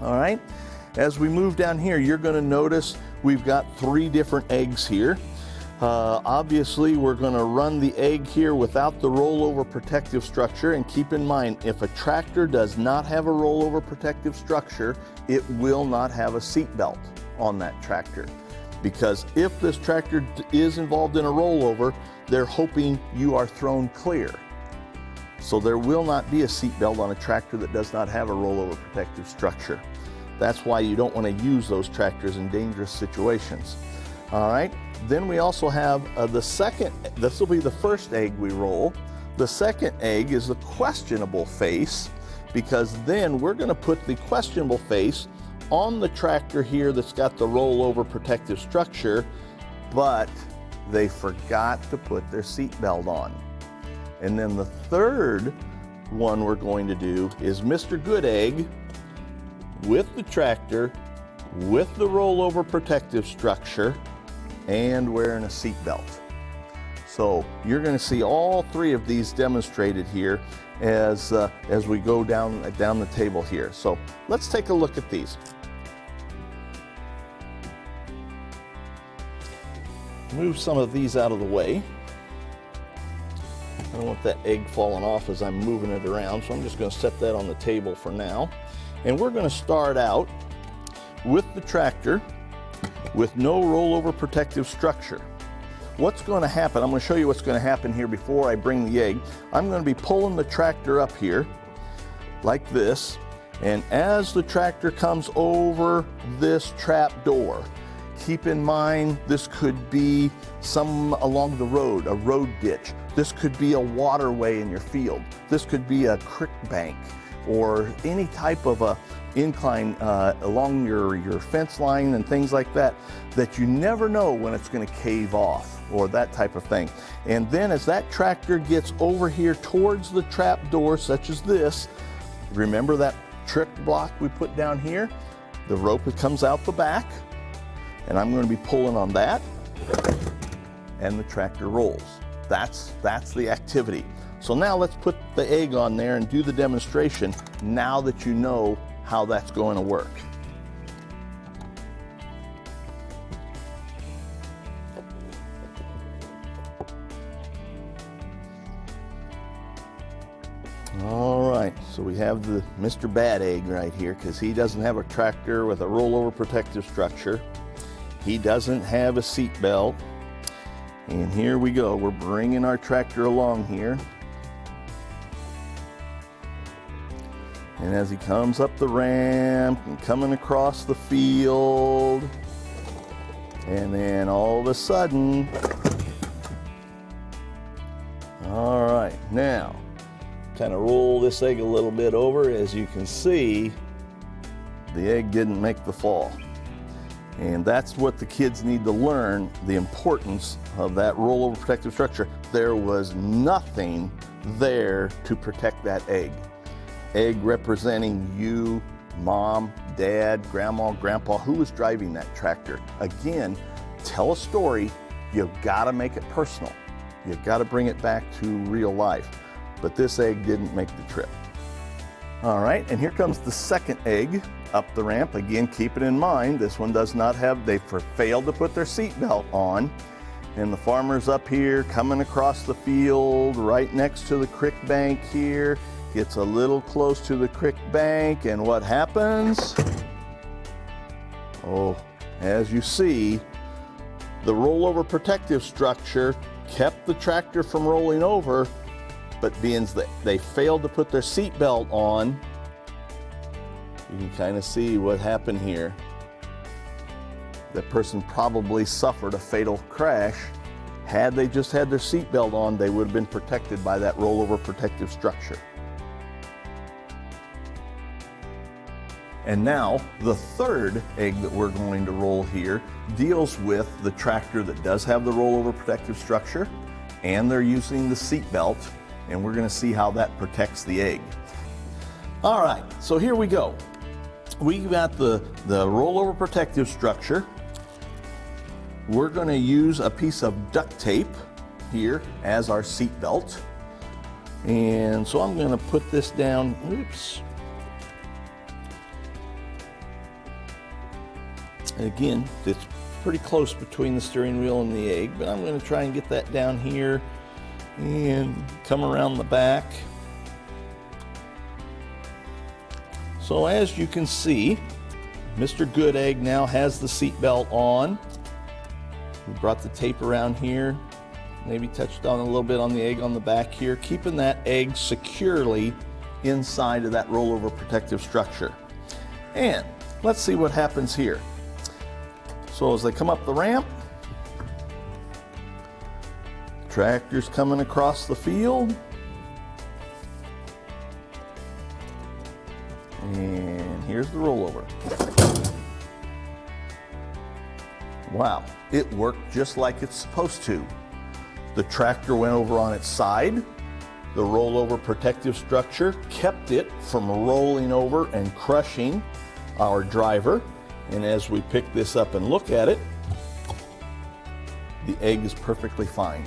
All right, as we move down here, you're going to notice we've got 3 different eggs here. Obviously, we're going to run the egg here without the rollover protective structure, and keep in mind, if a tractor does not have a rollover protective structure, it will not have a seat belt on that tractor. Because if this tractor is involved in a rollover, they're hoping you are thrown clear. So there will not be a seat belt on a tractor that does not have a rollover protective structure. That's why you don't want to use those tractors in dangerous situations. All right, then we also have the second, this will be the first egg we roll. The second egg is the questionable face, because then we're going to put the questionable face on the tractor here that's got the rollover protective structure, but they forgot to put their seat belt on. And then the third one we're going to do is Mr. Good Egg with the tractor, with the rollover protective structure, and wearing a seat belt. So you're going to see all 3 of these demonstrated here as we go down the table here. So let's take a look at these. Move some of these out of the way. I don't want that egg falling off as I'm moving it around, so I'm just going to set that on the table for now. And we're going to start out with the tractor with no rollover protective structure. What's going to happen, I'm going to show you what's going to happen here before I bring the egg. I'm going to be pulling the tractor up here like this, and as the tractor comes over this trap door, keep in mind this could be some along the road, a road ditch. This could be a waterway in your field. This could be a creek bank or any type of a incline along your fence line and things like that, that you never know when it's going to cave off or that type of thing. And then as that tractor gets over here towards the trap door, such as this, remember that trick block we put down here? The rope that comes out the back, and I'm going to be pulling on that, and the tractor rolls. That's the activity. So now let's put the egg on there and do the demonstration now that you know how that's going to work. All right, so we have the Mr. Bad Egg right here, because he doesn't have a tractor with a rollover protective structure. He doesn't have a seat belt. And here we go, we're bringing our tractor along here. And as he comes up the ramp and coming across the field, and then all of a sudden, all right, now, kind of roll this egg a little bit over. As you can see, the egg didn't make the fall. And that's what the kids need to learn, the importance of that rollover protective structure. There was nothing there to protect that egg. Egg representing you, mom, dad, grandma, grandpa, who was driving that tractor. Again, tell a story. You've got to make it personal. You've got to bring it back to real life. But this egg didn't make the trip. All right, and here comes the second egg up the ramp. Again, keep it in mind, this one does not have, they failed to put their seat belt on. And the farmer's up here coming across the field right next to the creek bank here. Gets a little close to the creek bank, and what happens? Oh, as you see, the rollover protective structure kept the tractor from rolling over, but being that they failed to put their seat belt on, you can kind of see what happened here. That person probably suffered a fatal crash. Had they just had their seat belt on, they would have been protected by that rollover protective structure. And now, the third egg that we're going to roll here deals with the tractor that does have the rollover protective structure, and they're using the seat belt, and we're going to see how that protects the egg. All right, so here we go. We've got the rollover protective structure. We're going to use a piece of duct tape here as our seat belt. And so I'm going to put this down. Oops. And again, it's pretty close between the steering wheel and the egg, but I'm going to try and get that down here and come around the back. So as you can see, Mr. Good Egg now has the seat belt on. We brought the tape around here, maybe touched on a little bit on the egg on the back here, keeping that egg securely inside of that rollover protective structure. And let's see what happens here. So as they come up the ramp, tractor's coming across the field. And here's the rollover. Wow, it worked just like it's supposed to. The tractor went over on its side. The rollover protective structure kept it from rolling over and crushing our driver. And as we pick this up and look at it, the egg is perfectly fine.